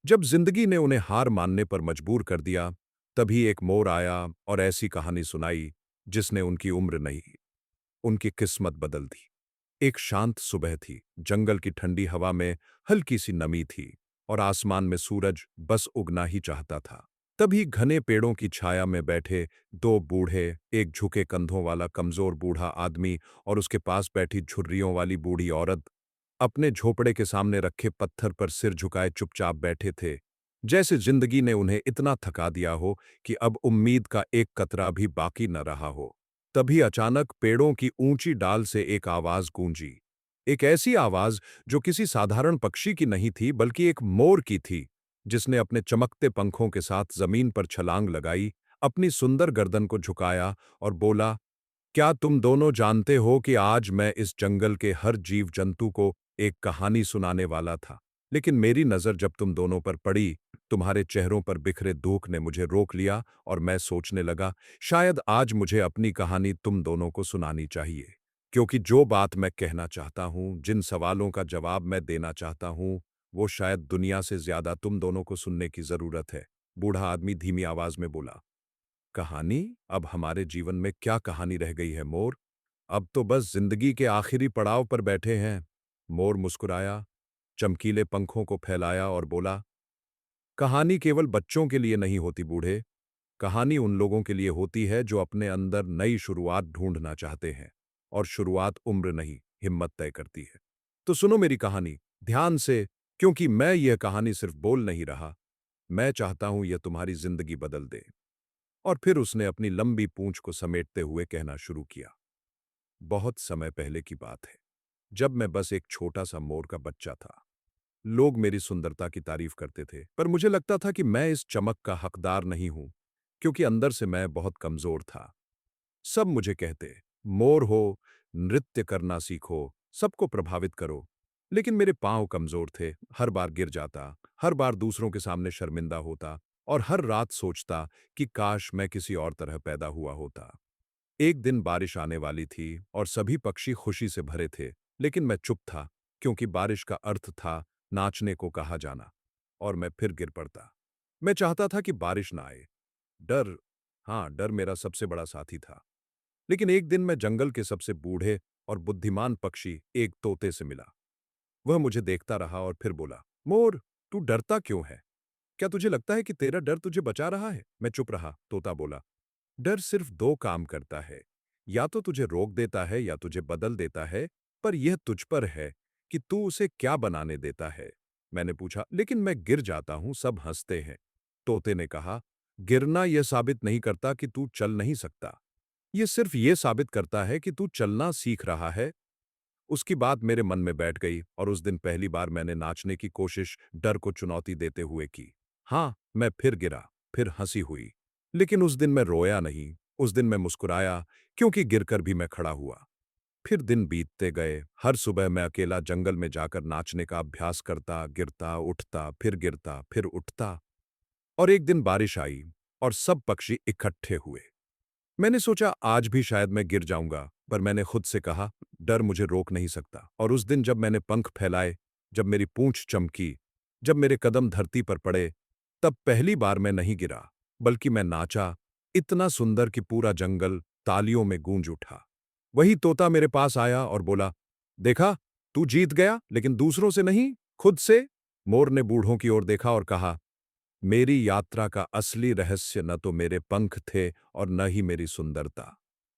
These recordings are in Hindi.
जब जिंदगी ने उन्हें हार मानने पर मजबूर कर दिया, तभी एक मोर आया और ऐसी कहानी सुनाई जिसने उनकी उम्र नहीं, उनकी किस्मत बदल दी। एक शांत सुबह थी, जंगल की ठंडी हवा में हल्की सी नमी थी और आसमान में सूरज बस उगना ही चाहता था। तभी घने पेड़ों की छाया में बैठे दो बूढ़े, एक झुके कंधों वाला कमजोर बूढ़ा आदमी और उसके पास बैठी झुर्रियों वाली बूढ़ी औरत, अपने झोपड़े के सामने रखे पत्थर पर सिर झुकाए चुपचाप बैठे थे, जैसे जिंदगी ने उन्हें इतना थका दिया हो कि अब उम्मीद का एक कतरा भी बाकी न रहा हो। तभी अचानक पेड़ों की ऊंची डाल से एक आवाज गूंजी। एक ऐसी आवाज जो किसी साधारण पक्षी की नहीं थी, बल्कि एक मोर की थी, जिसने अपने चमकते पंखों के साथ जमीन पर छलांग लगाई, अपनी सुंदर गर्दन को झुकाया और बोला, क्या तुम दोनों जानते हो कि आज मैं इस जंगल के हर जीव जंतु को एक कहानी सुनाने वाला था, लेकिन मेरी नजर जब तुम दोनों पर पड़ी, तुम्हारे चेहरों पर बिखरे दुख ने मुझे रोक लिया और मैं सोचने लगा, शायद आज मुझे अपनी कहानी तुम दोनों को सुनानी चाहिए। क्योंकि जो बात मैं कहना चाहता हूं, जिन सवालों का जवाब मैं देना चाहता हूं, वो शायद दुनिया से ज्यादा तुम दोनों को सुनने की जरूरत है। बूढ़ा आदमी धीमी आवाज में बोला, कहानी? अब हमारे जीवन में क्या कहानी रह गई है मोर? अब तो बस जिंदगी के आखिरी पड़ाव पर बैठे हैं। मोर मुस्कुराया, चमकीले पंखों को फैलाया और बोला, कहानी केवल बच्चों के लिए नहीं होती बूढ़े। कहानी उन लोगों के लिए होती है जो अपने अंदर नई शुरुआत ढूंढना चाहते हैं। और शुरुआत उम्र नहीं, हिम्मत तय करती है। तो सुनो मेरी कहानी ध्यान से, क्योंकि मैं यह कहानी सिर्फ बोल नहीं रहा, मैं चाहता हूं यह तुम्हारी जिंदगी बदल दे। और फिर उसने अपनी लंबी पूंछ को समेटते हुए कहना शुरू किया। बहुत समय पहले की बात है, जब मैं बस एक छोटा सा मोर का बच्चा था। लोग मेरी सुंदरता की तारीफ करते थे, पर मुझे लगता था कि मैं इस चमक का हकदार नहीं हूं, क्योंकि अंदर से मैं बहुत कमजोर था। सब मुझे कहते, मोर हो, नृत्य करना सीखो, सबको प्रभावित करो। लेकिन मेरे पांव कमजोर थे, हर बार गिर जाता, हर बार दूसरों के सामने शर्मिंदा होता और हर रात सोचता कि काश मैं किसी और तरह पैदा हुआ होता। एक दिन बारिश आने वाली थी और सभी पक्षी खुशी से भरे थे, लेकिन मैं चुप था, क्योंकि बारिश का अर्थ था नाचने को कहा जाना। और मैं फिर गिर पड़ता। मैं चाहता था कि बारिश ना आए। डर, हाँ, डर मेरा सबसे बड़ा साथी था। लेकिन एक दिन मैं जंगल के सबसे बूढ़े और बुद्धिमान पक्षी एक तोते से मिला। वह मुझे देखता रहा और फिर बोला, मोर, तू डरता क्यों है? क्या तुझे लगता है कि तेरा डर तुझे बचा रहा है? मैं चुप रहा। तोता बोला, डर सिर्फ दो काम करता है, या तो तुझे रोक देता है या तुझे बदल देता है, पर यह तुझ पर है कि तू उसे क्या बनाने देता है। मैंने पूछा, लेकिन मैं गिर जाता हूं, सब हंसते हैं। तोते ने कहा, गिरना यह साबित नहीं करता कि तू चल नहीं सकता, यह सिर्फ यह साबित करता है कि तू चलना सीख रहा है। उसकी बात मेरे मन में बैठ गई और उस दिन पहली बार मैंने नाचने की कोशिश डर को चुनौती देते हुए की। हाँ, मैं फिर गिरा, फिर हंसी हुई, लेकिन उस दिन मैं रोया नहीं। उस दिन मैं मुस्कुराया, क्योंकि गिरकर भी मैं खड़ा हुआ। फिर दिन बीतते गए, हर सुबह मैं अकेला जंगल में जाकर नाचने का अभ्यास करता, गिरता, उठता, फिर गिरता, फिर उठता। और एक दिन बारिश आई और सब पक्षी इकट्ठे हुए। मैंने सोचा आज भी शायद मैं गिर जाऊंगा, पर मैंने खुद से कहा, डर मुझे रोक नहीं सकता। और उस दिन जब मैंने पंख फैलाए, जब मेरी पूंछ चमकी, जब मेरे कदम धरती पर पड़े, तब पहली बार मैं नहीं गिरा, बल्कि मैं नाचा, इतना सुंदर कि पूरा जंगल तालियों में गूंज उठा। वही तोता मेरे पास आया और बोला, देखा, तू जीत गया, लेकिन दूसरों से नहीं, खुद से। मोर ने बूढ़ों की ओर देखा और कहा, मेरी यात्रा का असली रहस्य न तो मेरे पंख थे और न ही मेरी सुंदरता।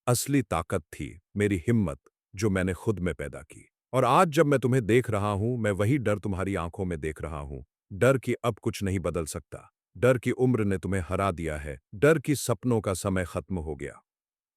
असली ताकत थी मेरी हिम्मत, जो मैंने खुद में पैदा की। और आज जब मैं तुम्हें देख रहा हूं, मैं वही डर तुम्हारी आंखों में देख रहा हूं। डर कि अब कुछ नहीं बदल सकता, डर की उम्र ने तुम्हें हरा दिया है, डर की सपनों का समय खत्म हो गया।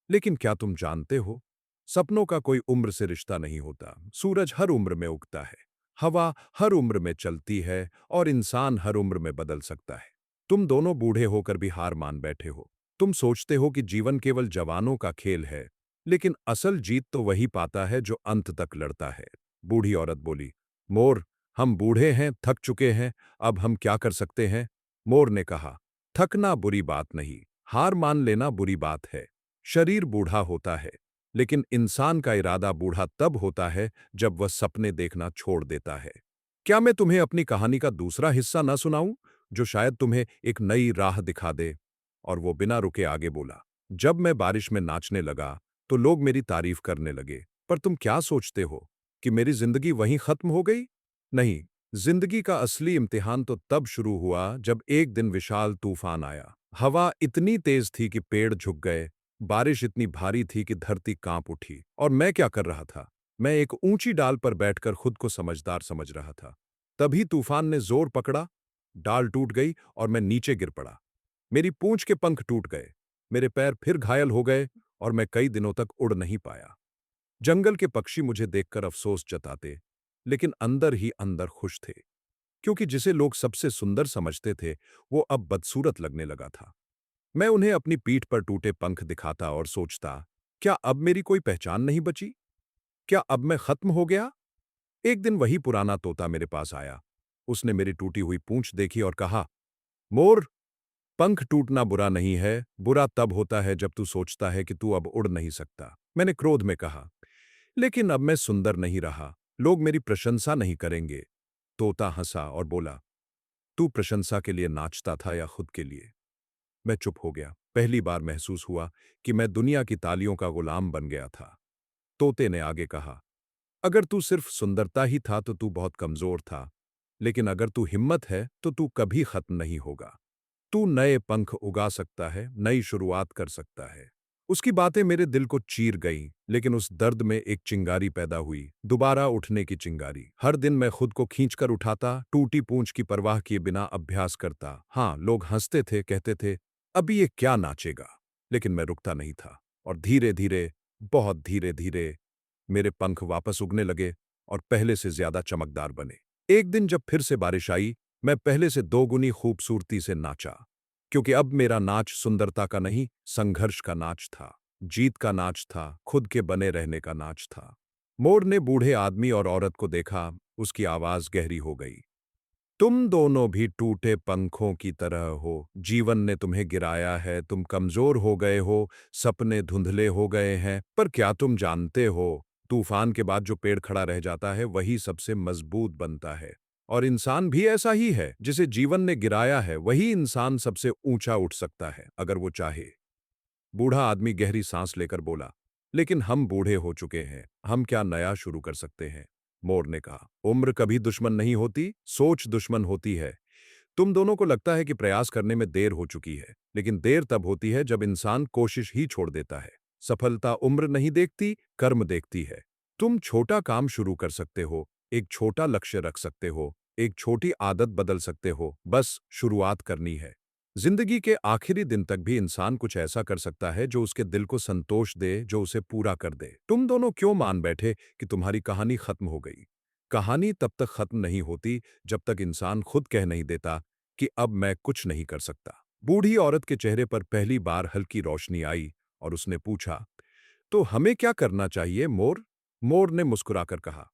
लेकिन क्या तुम जानते हो, सपनों का कोई उम्र से रिश्ता नहीं होता। सूरज हर उम्र में उगता है, हवा हर उम्र में चलती है और इंसान हर उम्र में बदल सकता है। तुम दोनों बूढ़े होकर भी हार मान बैठे हो। तुम सोचते हो कि जीवन केवल जवानों का खेल है, लेकिन असल जीत तो वही पाता है जो अंत तक लड़ता है। बूढ़ी औरत बोली, मोर, हम बूढ़े हैं, थक चुके हैं, अब हम क्या कर सकते हैं? मोर ने कहा, थकना बुरी बात नहीं, हार मान लेना बुरी बात है। शरीर बूढ़ा होता है, लेकिन इंसान का इरादा बूढ़ा तब होता है जब वह सपने देखना छोड़ देता है। क्या मैं तुम्हें अपनी कहानी का दूसरा हिस्सा न सुनाऊं, जो शायद तुम्हें एक नई राह दिखा दे। और वो बिना रुके आगे बोला, जब मैं बारिश में नाचने लगा तो लोग मेरी तारीफ करने लगे। पर तुम क्या सोचते हो कि मेरी जिंदगी वहीं खत्म हो गई? नहीं, जिंदगी का असली इम्तिहान तो तब शुरू हुआ जब एक दिन विशाल तूफान आया। हवा इतनी तेज थी कि पेड़ झुक गए, बारिश इतनी भारी थी कि धरती कांप उठी। और मैं क्या कर रहा था? मैं एक ऊंची डाल पर बैठकर खुद को समझदार समझ रहा था। तभी तूफान ने जोर पकड़ा, डाल टूट गई और मैं नीचे गिर पड़ा। मेरी पूंछ के पंख टूट गए, मेरे पैर फिर घायल हो गए और मैं कई दिनों तक उड़ नहीं पाया। जंगल के पक्षी मुझे देखकर अफसोस जताते, लेकिन अंदर ही अंदर खुश थे, क्योंकि जिसे लोग सबसे सुंदर समझते थे, वो अब बदसूरत लगने लगा था। मैं उन्हें अपनी पीठ पर टूटे पंख दिखाता और सोचता, क्या अब मेरी कोई पहचान नहीं बची? क्या अब मैं खत्म हो गया? एक दिन वही पुराना तोता मेरे पास आया। उसने मेरी टूटी हुई पूंछ देखी और कहा, मोर, पंख टूटना बुरा नहीं है, बुरा तब होता है जब तू सोचता है कि तू अब उड़ नहीं सकता। मैंने क्रोध में कहा, लेकिन अब मैं सुंदर नहीं रहा, लोग मेरी प्रशंसा नहीं करेंगे। तोता हंसा और बोला, तू प्रशंसा के लिए नाचता था या खुद के लिए? मैं चुप हो गया। पहली बार महसूस हुआ कि मैं दुनिया की तालियों का गुलाम बन गया था। तोते ने आगे कहा, अगर तू सिर्फ सुंदरता ही था तो तू बहुत कमजोर था, लेकिन अगर तू हिम्मत है तो तू कभी खत्म नहीं होगा। तू नए पंख उगा सकता है, नई शुरुआत कर सकता है। उसकी बातें मेरे दिल को चीर गईं, लेकिन उस दर्द में एक चिंगारी पैदा हुई, दोबारा उठने की चिंगारी। हर दिन मैं खुद को खींचकर उठाता, टूटी पूंछ की परवाह किए बिना अभ्यास करता। हाँ, लोग हंसते थे, कहते थे, अभी ये क्या नाचेगा? लेकिन मैं रुकता नहीं था। और धीरे धीरे, बहुत धीरे धीरे मेरे पंख वापस उगने लगे और पहले से ज्यादा चमकदार बने। एक दिन जब फिर से बारिश आई, मैं पहले से दोगुनी खूबसूरती से नाचा, क्योंकि अब मेरा नाच सुंदरता का नहीं, संघर्ष का नाच था, जीत का नाच था, खुद के बने रहने का नाच था। मोर ने बूढ़े आदमी और औरत को देखा, उसकी आवाज गहरी हो गई। तुम दोनों भी टूटे पंखों की तरह हो, जीवन ने तुम्हें गिराया है, तुम कमजोर हो गए हो, सपने धुंधले हो गए हैं, पर क्या तुम जानते हो, तूफान के बाद जो पेड़ खड़ा रह जाता है वही सबसे मजबूत बनता है। और इंसान भी ऐसा ही है, जिसे जीवन ने गिराया है वही इंसान सबसे ऊंचा उठ सकता है, अगर वो चाहे। बूढ़ा आदमी गहरी सांस लेकर बोला, लेकिन हम बूढ़े हो चुके हैं, हम क्या नया शुरू कर सकते हैं? मोर ने कहा, उम्र कभी दुश्मन नहीं होती, सोच दुश्मन होती है। तुम दोनों को लगता है कि प्रयास करने में देर हो चुकी है, लेकिन देर तब होती है जब इंसान कोशिश ही छोड़ देता है। सफलता उम्र नहीं देखती, कर्म देखती है। तुम छोटा काम शुरू कर सकते हो, एक छोटा लक्ष्य रख सकते हो, एक छोटी आदत बदल सकते हो, बस शुरुआत करनी है। जिंदगी के आखिरी दिन तक भी इंसान कुछ ऐसा कर सकता है जो उसके दिल को संतोष दे, जो उसे पूरा कर दे। तुम दोनों क्यों मान बैठे कि तुम्हारी कहानी खत्म हो गई? कहानी तब तक खत्म नहीं होती जब तक इंसान खुद कह नहीं देता कि अब मैं कुछ नहीं कर सकता। बूढ़ी औरत के चेहरे पर पहली बार हल्की रोशनी आई और उसने पूछा, तो हमें क्या करना चाहिए, मोर? मोर ने मुस्कुराकर कहा,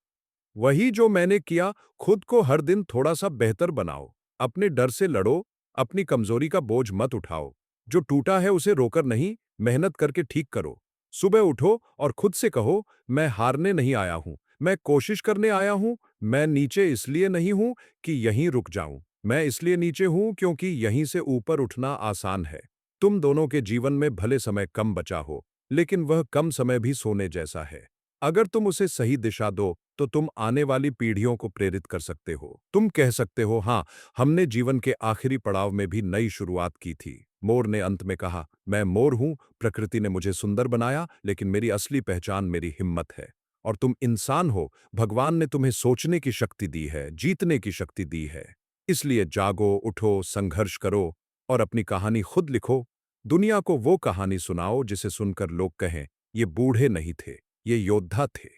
वही जो मैंने किया, खुद को हर दिन थोड़ा सा बेहतर बनाओ, अपने डर से लड़ो, अपनी कमजोरी का बोझ मत उठाओ। जो टूटा है उसे रोकर नहीं, मेहनत करके ठीक करो। सुबह उठो और खुद से कहो, मैं हारने नहीं आया हूं, मैं कोशिश करने आया हूं। मैं नीचे इसलिए नहीं हूं कि यहीं रुक जाऊं, मैं इसलिए नीचे हूं क्योंकि यहीं से ऊपर उठना आसान है। तुम दोनों के जीवन में भले समय कम बचा हो, लेकिन वह कम समय भी सोने जैसा है। अगर तुम उसे सही दिशा दो तो तुम आने वाली पीढ़ियों को प्रेरित कर सकते हो। तुम कह सकते हो, हाँ, हमने जीवन के आखिरी पड़ाव में भी नई शुरुआत की थी। मोर ने अंत में कहा, मैं मोर हूं, प्रकृति ने मुझे सुंदर बनाया, लेकिन मेरी असली पहचान मेरी हिम्मत है। और तुम इंसान हो, भगवान ने तुम्हें सोचने की शक्ति दी है, जीतने की शक्ति दी है। इसलिए जागो, उठो, संघर्ष करो और अपनी कहानी खुद लिखो। दुनिया को वो कहानी सुनाओ जिसे सुनकर लोग कहें, ये बूढ़े नहीं थे, ये योद्धा थे।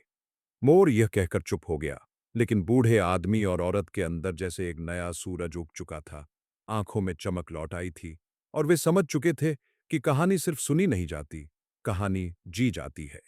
मोर यह कहकर चुप हो गया, लेकिन बूढ़े आदमी और औरत के अंदर जैसे एक नया सूरज उग चुका था। आंखों में चमक लौट आई थी और वे समझ चुके थे कि कहानी सिर्फ सुनी नहीं जाती, कहानी जी जाती है।